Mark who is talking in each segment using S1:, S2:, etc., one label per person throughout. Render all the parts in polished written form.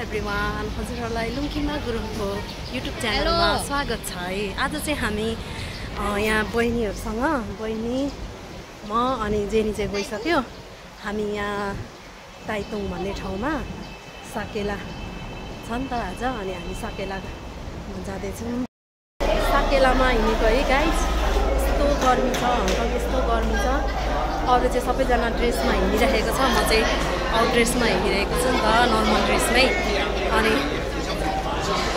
S1: Everyone, हजुरहरूलाई लुम्कीमा गुरुङको YouTube च्यानलमा स्वागत छ है। आज चाहिँ हामी यहाँ बहिनीहरूसँग बहिनी म अनि जेनी चाहिँ गइसक्यो। हामी यहाँ ताइतुङ भन्ने ठाउँमा साकेला छ नि त आज, अनि हामी साकेला जाँदैछौँ। साकेलामा हिँडेको है गाइस, यस्तो गर्मी छ, हङकङ यस्तो गर्मी छ। अरू चाहिँ सबैजना ड्रेसमा हिँडिरहेको छ, म चाहिँ आउट ड्रेसमा हिँडिरहेको छु नि त, नर्मल ड्रेसमै। अनि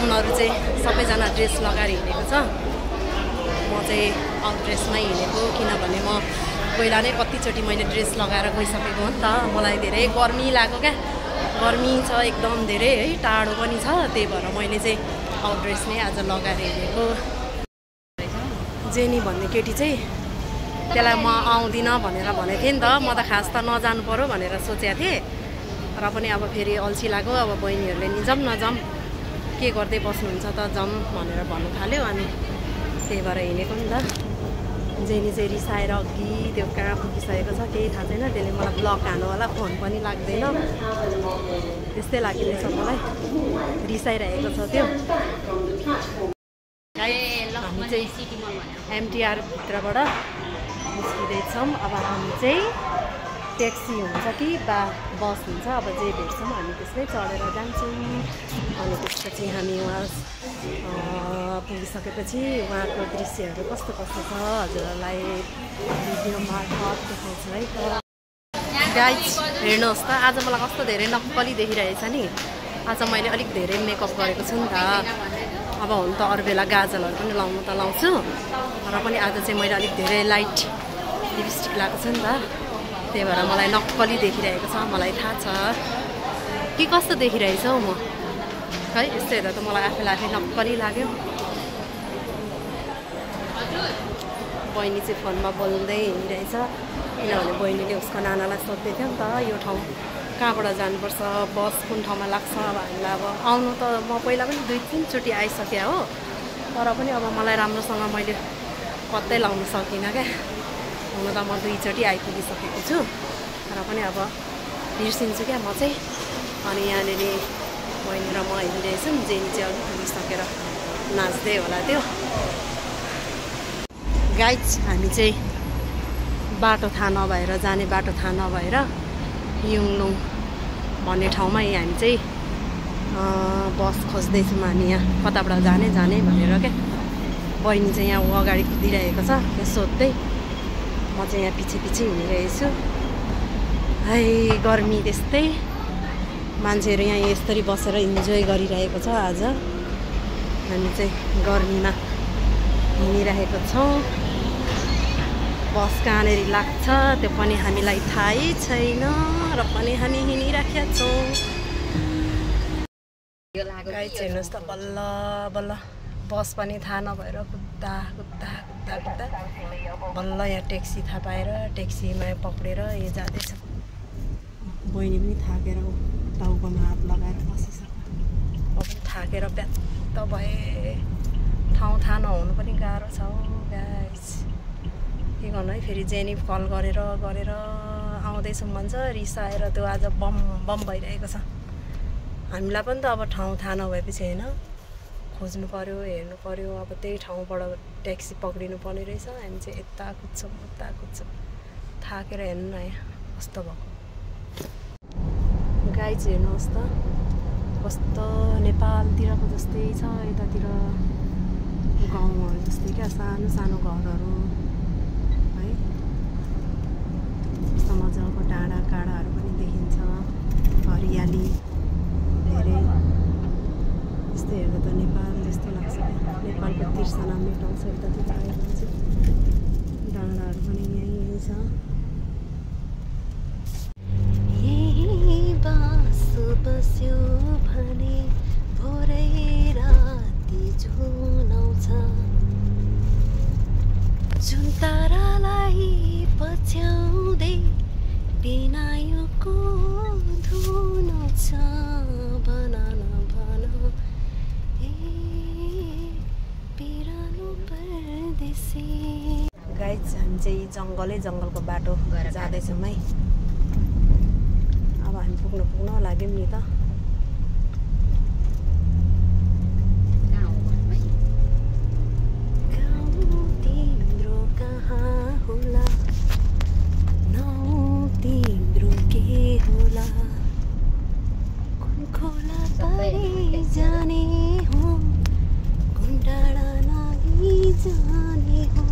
S1: उनीहरू चाहिँ सबैजना ड्रेस लगाएर हिँडेको छ, म चाहिँ आउट ड्रेसमै हिँडेको। किनभने म पहिला नै कतिचोटि मैले ड्रेस लगाएर गइसकेको हो नि त, मलाई धेरै गर्मी लाग्यो क्या, गर्मी छ एकदम धेरै है, टाढो पनि छ, त्यही भएर मैले चाहिँ आउट ड्रेस नै आज लगाएर हिँडेको। जेनी भन्ने केटी चाहिँ त्यसलाई म आउँदिनँ भनेर भनेको थिएँ नि त, म त खास त नजानु पऱ्यो भनेर सोचेको थिएँ, र पनि अब फेरि अल्छी लाग्यो। अब बहिनीहरूले नि जाऊँ नजाऊँ के गर्दै बस्नुहुन्छ त, जाऊँ भनेर भन्नु थाल्यो, अनि त्यही भएर हिँडेको नि त। जेनी चाहिँ रिसाएर अघि त्यो कहाँ पुगिसकेको छ केही थाहा छैन, त्यसले मलाई ब्लक हान्नु होला, फोन पनि लाग्दैन, त्यस्तै लागिरहेछ मलाई, रिसाइरहेको छ त्यो। हामी चाहिँ एमटिआर भित्रबाट निस्किँदैछौँ। अब हामी चाहिँ ट्याक्सी हुन्छ कि बस हुन्छ, अब जे भेट्छौँ हामी त्यसमै चढेर जान्छौँ। अनि त्यसपछि हामी उहाँ पुगिसकेपछि उहाँको दृश्यहरू कस्तो कस्तो छ हजुरहरूलाई भिडियो मार्फत देखाउँछु है त। गाइज हेर्नुहोस् त, आज मलाई कस्तो धेरै नक्कली देखिरहेछ नि। आज मैले अलिक धेरै मेकअप गरेको छु नि त, अब हुन त अरू बेला गाजलहरू पनि लाउनु त लाउँछु, र पनि आज चाहिँ मैले अलिक धेरै लाइट लिपस्टिक लगाएको छु नि त, त्यही भएर मलाई नक्कली देखिरहेको छ। मलाई थाहा छ कि कस्तो देखिरहेछ हौ म, खै यस्तो हेर्दा त मलाई आफैलाई आफै नक्कली लाग्यो। बहिनी चाहिँ फोनमा बोल्दै हिँडिरहेछ, किनभने बहिनीले उसको नानालाई सोध्दै थियो नि त, यो ठाउँ कहाँबाट जानुपर्छ, बस कुन ठाउँमा लाग्छ। अब हामीलाई अब आउनु त म पहिला पनि 2-3 चोटि आइसकेँ हो, तर पनि अब मलाई राम्रोसँग मैले पत्तै लाउनु सकिनँ क्या। हुनु त म 2 चोटि आइपुगिसकेको छु, तर पनि अब बिर्सिन्छु क्या म चाहिँ। अनि यहाँनिर बहिनी र म हिँडिरहेछौँ, जेनी चाहिँ अलिक पुगिसकेर नाच्दै होला त्यो। गाइज हामी चाहिँ बाटो थाहा नभएर, जाने बाटो थाहा नभएर युङलुङ भन्ने ठाउँमा हामी चाहिँ बस खोज्दैछौँ। हामी यहाँ कताबाट जाने भनेर क्या। बहिनी चाहिँ यहाँ अगाडि कुदिरहेको छ त्यो सोध्दै, म चाहिँ यहाँ पछि हिँडिरहेको छु। है गर्मी त्यस्तै, मान्छेहरू यहाँ यसरी बसेर इन्जोय गरिरहेको छ। आज हामी चाहिँ गर्मीमा हिँडिरहेको छौँ। बस कहाँनिर लाग्छ त्यो पनि हामीलाई थाहै छैन, र पनि हामी हिँडिराखेका छौँ। गाइस हेर्नुहोस् त, बल्ल बल्ल बस पनि थाहा नभएर कुद्दा बल्ल यहाँ ट्याक्सी थाहा पाएर ट्याक्सीमा पक्रेर यो जाँदैछ। बहिनी पनि थाकेर टाउकोमा हात लगाएर बसिसक्यो, म पनि थाकेर ब्यात्त भए। ठाउँ थाहा नहुनु पनि गाह्रो छ हौ गाइस, के गर्नु है। फेरि जेनी कल गरेर आउँदैछौँ भन्छ, रिसाएर त्यो आज बम भइरहेको छ। हामीलाई पनि त अब ठाउँ थाहा नभएपछि होइन, खोज्नु पऱ्यो, हेर्नु पऱ्यो। अब त्यही ठाउँबाट ट्याक्सी पक्रिनु पर्ने रहेछ, हामी चाहिँ यता कुद्छौँ उता कुद्छौँ, थाकेर हेर्नु न यहाँ कस्तो भएको। गाइज हेर्नुहोस् त, कस्तो नेपालतिरको जस्तै छ, यतातिर गाउँहरू जस्तै क्या, सानो सानो घरहरू है, कस्तो मजाको डाँडा काँडाहरू पनि देखिन्छ, हरियाली धेरै। यस्तो हेर्दा त नेपाल जस्तो लाग्छ, नेपालको तिर्सना मेटाउँछ यतातिर आएपछि चाहिँ। डाँडाहरू पनि यहीँ छ। बस्यो भने भोरै राति जुन आउँछ, जुन तारालाई पछ्याउँदै बिनायोको धुन आउँछ। भन ए बिरालो परदेशी। गाइज हामी चाहिँ जङ्गलको बाटो जाँदैछौँ है। अब हामी पुग्न लाग्यौँ नि त। जाने हो कुन डाँडा लागि जाने हो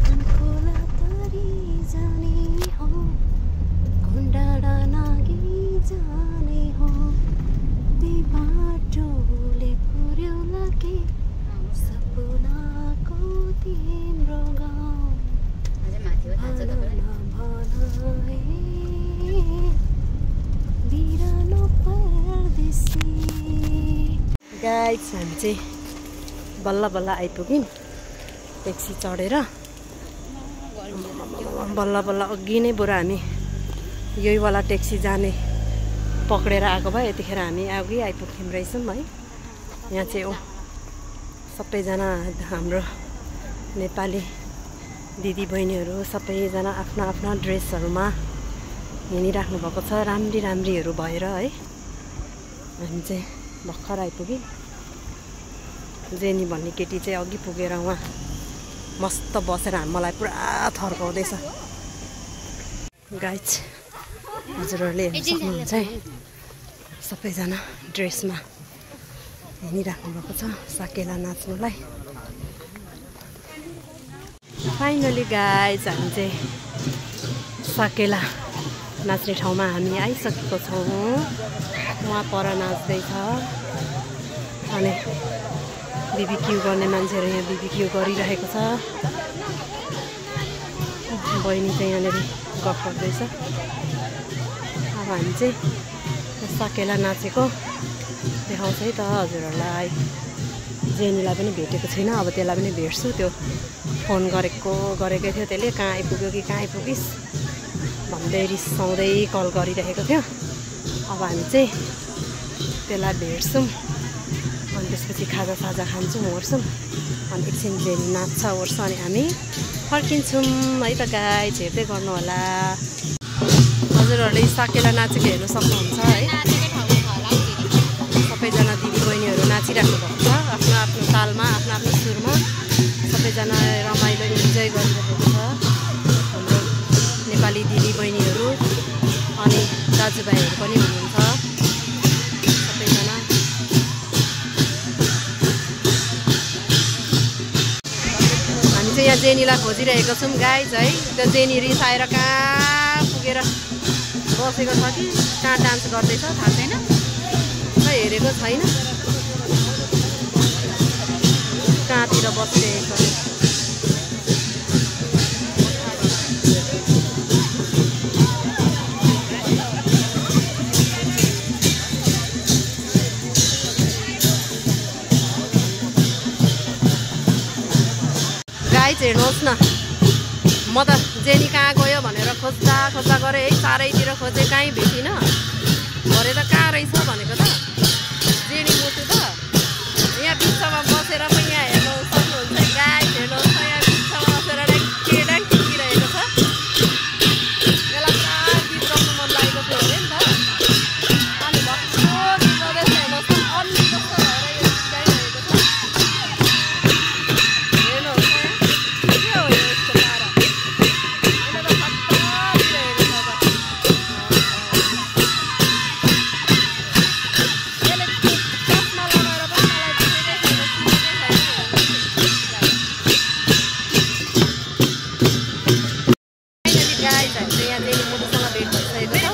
S1: कुन खोला तरी जाने हो कुन डाँडा लागि जाने हो त्यही बाटोले पुर्याउला के सपनाको तिम्रो गाउँ गाइस हामी चाहिँ बल्ल बल्ल आइपुग्यौँ ट्याक्सी चढेर बल्ल बल्ल अघि नै बरु हामी यहीवाला ट्याक्सी जाने पक्रेर आएको भए यतिखेर हामी अघि आइपुग्थ्यौँ रहेछौँ है। यहाँ चाहिँ सबैजना हाम्रो नेपाली दिदी बहिनीहरू सबैजना आफ्ना आफ्ना ड्रेसहरूमा हिँडिराख्नु भएको छ राम्री राम्रीहरू भएर है। हामी चाहिँ भर्खर आइपुग्यौँ। जेनी भन्ने केटी चाहिँ अघि पुगेर उहाँ मस्त बसेर मलाई पुरा थर्काउँदैछ। गाइस हजुरहरूले हेर्न सक्नुहुन्छ है सबैजना ड्रेसमा हिँडिराख्नु भएको छ साकेला नाच्नुलाई। फाइनली गाइस हामी चाहिँ साकेला नाच्ने ठाउँमा हामी आइसकेको छौँ। उहाँ पर नाच्दैछ अनि बिबिक्यू गर्ने मान्छेहरू यहाँ बिबिक्यू गरिरहेको छ। बहिनी चाहिँ यहाँनिर गफ गर्दैछ। अब हामी चाहिँ साकेला नाचेको देखाउँछ है त हजुरहरूलाई। जेनीलाई पनि भेटेको छैन, अब त्यसलाई पनि भेट्छु। त्यो फोन गरेकै थियो त्यसले कहाँ आइपुग्यो कि कहाँ आइपुगिस् भन्दै रिसाउँदै कल गरिरहेको थियो। अब हामी चाहिँ त्यसलाई भेट्छौँ अनि त्यसपछि खाजा साजा खान्छौँ ओर्छौँ अनि एकछिन जेनी नाच्छ ओर्छ अनि हामी फर्किन्छौँ है त। गाइस हेर्दै गर्नु होला। हजुरहरूले साकेला नाचेको हेर्नु सक्नुहुन्छ है। सबैजना दिदीबहिनीहरू नाचिराख्नु भएको छ आफ्नो आफ्नो तालमा आफ्नो आफ्नो सुरमा। सबैजना रमाइलो इन्जोय गरिरहेको छ हाम्रो नेपाली दिदीबहिनीहरू अनि दाजुभाइहरू पनि हुनुहुन्छ सबैजना। हामी चाहिँ यहाँ जेनीलाई खोजिरहेको छौँ गाइस है। त्यो जेनी रिसाएर कहाँ पुगेर बसेको छ कि कहाँ डान्स गर्दैछ थाहा छैन, खै हेरेको छैन कहाँतिर बसिरहेको। गाइस हेर्नुहोस् न, म त जेनी कहाँ गयो भनेर खोज्दा खोज्दा गरेँ है। चारैतिर खोजेँ कहीँ भेटिनँ। भरे त कहाँ रहेछ भनेको त जेनी मुटु त यहाँ बिचमा बसेर पनि यहाँ हेर्नु सक्नुहुन्छ। गाइस हेर्नुहोस् न, यहाँ बिचमा बसेर डाङ टिकिरहेको छ। यसलाई कहाँ गीत गाउनु मन लागेको थियो अरे नि त। अनि भक्कु गीत गाउँदैछ हेर्नुहोस् न, अन्नी जस्तो भएर यो गीत गाइरहेको छ। हेर्नुहोस् न के हो यो यस्तो पारा, यसले त खत्तमिरहेको छ त। यसले चस्मा लगाएर पनि मलाई चिनेकै छैन, गाइस हामी चाहिँ यहाँ जेनी मुटुसँग भेट भइसकेको छ।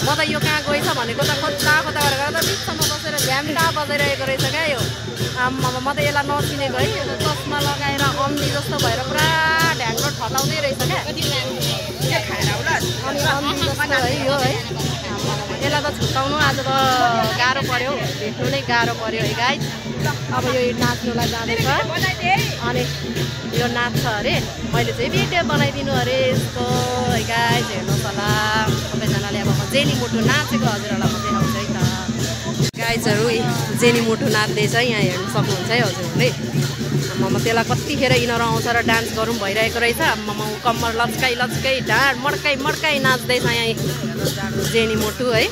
S1: म त यो कहाँ गएछ भनेको त खोज्दा खोज्दा गरेर त बिचमा बसेर झ्याम्टा बजाइरहेको रहेछ क्या यो। आम्मामा म त यसलाई नचिनेको है। यो चस्मा लगाएर अन्नी जस्तो भएर पुरा ढ्याङ्ग्रो ठटाउँदै रहेछ क्या। अनि अन्नी जस्तो है यो है। यसलाई त छुट्याउनु आज त गाह्रो पऱ्यो, भेट्नु नै गाह्रो पऱ्यो है गाइस। अब यो नाच्नुलाई जाँदैछ अनि यो नाच्छ अरे। मैले चाहिँ भिडियो बनाइदिनु अरे यस्तो है गाइस। हेर्नुहोस् होला सबैजनाले। अब म जेनी मुटु नाचेको हजुरहरूलाई म देखाउँछु है त। गाइसहरू जेनी मुटु नाच्दैछ यहाँ हेर्नु सक्नुहुन्छ है हजुरहरूले। म त्यसलाई कतिखेर यिनीहरू आउँछ र डान्स गरौँ भइरहेको रहेछ। म कम्मर लच्काइ लच्काइ ढाड मड्काइ मड्काइ नाच्दैछ यहाँ जेनी मुटु है।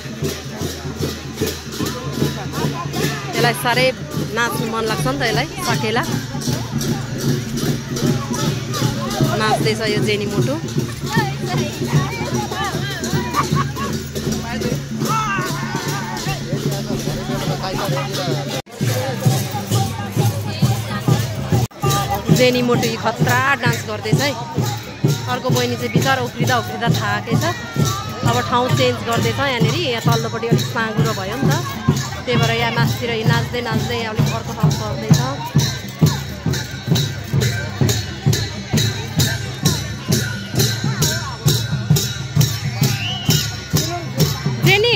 S1: यसलाई साह्रै नाच्नु मन लाग्छ नि त यसलाई। साकेला नाच्दैछ यो जेनी मुटु। जेनी मोटु खतरा डान्स गर्दैछ है। अर्को बहिनी चाहिँ बिचरा उफ्रिँदा थाकै छ। अब ठाउँ चेन्ज गर्दैछ यहाँनिर। यहाँ तल्लोपट्टि अलिक साँगुरो भयो नि त, त्यही भएर यहाँ मासतिर नाच्दै नाच्दै अलिक अर्को ठाउँ सर्दैछ। जेनी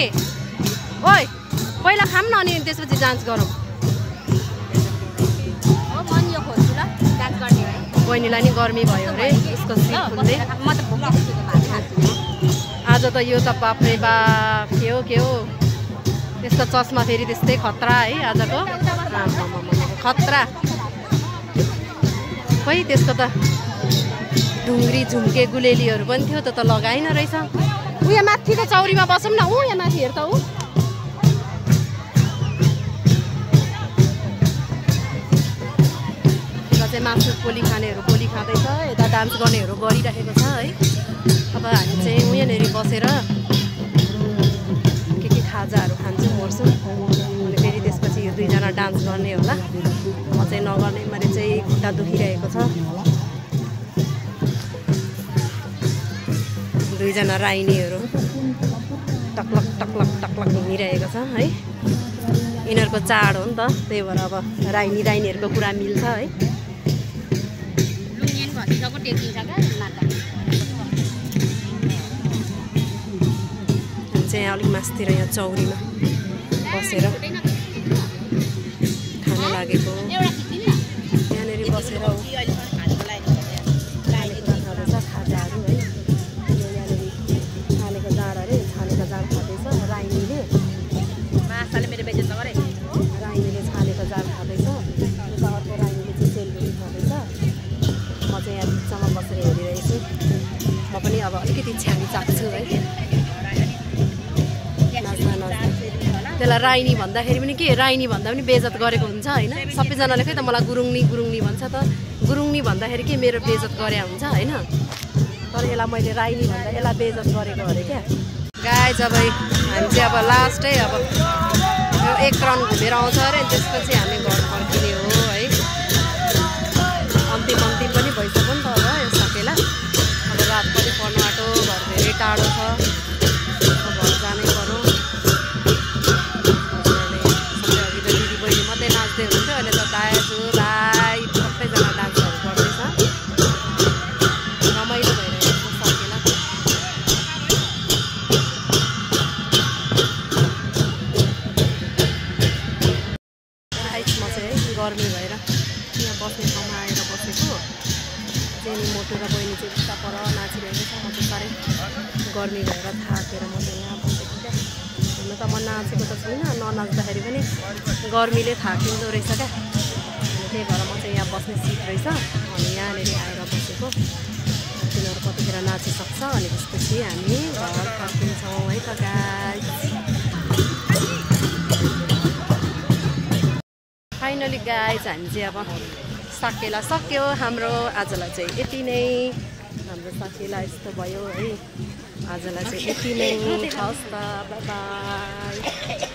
S1: ओइ पहिला खाम न अनि त्यसपछि डान्स गरौँ। बहिनीलाई नि गर्मी भयो अरे, उसको सिटले। आज त यो त बाफ्रे बाफ के हो त्यसको चस्मा फेरि त्यस्तै खतरा है आजको। खतरा खोइ त्यसको त ढुङ्ग्री झुम्के गुलेलीहरू पनि थियो, त लगाइन रहेछ। ऊ यहाँ माथिको चौरीमा बसौँ न। ऊ यहाँ माथि हेर त। ऊ चाहिँ मासु पोली खानेहरू पोली खाँदैछ, यता डान्स गर्नेहरू गरिरहेको छ है। अब हामी चाहिँ यहाँनिर बसेर के खाजाहरू खान्छौँ मोड्छौँ। अनि फेरि त्यसपछि यो दुईजना डान्स गर्ने होला। म चाहिँ नगर्ने, मैले चाहिँ खुट्टा दुखिरहेको छ। दुईजना राइनीहरू टक्लक टक्लक टक्लक हिँडिरहेको छ है। यिनीहरूको चाड हो नि त, त्यही भएर अब राइनीहरूको कुरा मिल्छ है। चाहिँ अलिक मासतिर यहाँ चौरीमा बसेर खान लागेको। यहाँनिर बसेर खाजाहरू है। यहाँनिर छानेको जाँड अरे, छानेको जाँड खाँदैछ राइनीले। राइनीले छानेको जाँड खाँदैछ। उता अर्को राइनीले चाहिँ सेलरोटी खाँदैछ। म चाहिँ यहाँ बिचमा बसेर हेरिरहेको छु। म पनि अब अलिकति छ्यानी चाख्छु है। त्यसलाई राइनी भन्दाखेरि पनि के, राइनी भन्दा पनि बेइज्जत गरेको हुन्छ होइन। सबैजनाले खै त मलाई गुरुङनी भन्छ त। गुरुङनी भन्दाखेरि के मेरो बेइज्जत गरे हुन्छ होइन। तर यसलाई मैले राइनी भन्दा यसलाई बेइज्जत गरेको अरे क्या। गाइज अब हामी चाहिँ अब लास्ट है, अब यो एक राउन्ड घुमेर आउँछ अरे, त्यसपछि हामी घर फर्किने हो है। अन्तिम पनि भइसक्यो नि त अब यो सकेला। अब रात पनि पर्नु आँटो, घर धेरै टाढो छ, घर जानै पर्यो। अघि त दिदी बहिनी मात्रै नाच्दै हुन्थ्यो, अहिले त दाजु भाइ सबैजना डान्सहरू गर्दैछ। रमाइलो भइरहेको छ सकेला। म चाहिँ है गर्मी भएर यहाँ बस्ने ठाउँमा आएर बसेको। जेनी मोटु र बहिनी चाहिँ उता पर नाचिरहेको छ। म चाहिँ साह्रै गर्मी भएर थाकेर म चाहिँ यहाँ बसेको क्या। हुन त म नाचेको त छुइनँ, ननाच्दाखेरि पनि गर्मीले थाकिँदो रहेछ क्या। अनि त्यही भएर म चाहिँ यहाँ बस्ने सिट रहेछ, अनि यहाँनिर आएर बसेको। तिनीहरू कतिखेर नाचिसक्छ, अनि त्यसपछि हामी घर फर्किन्छौँ है त गाइस। फाइनली गाइस हामी चाहिँ अब सकेला सक्यो हाम्रो। आजलाई चाहिँ यति नै, हाम्रो सकेला यस्तो भयो है। आजलाई चाहिँ यति नै। हस् त, बाई बाई।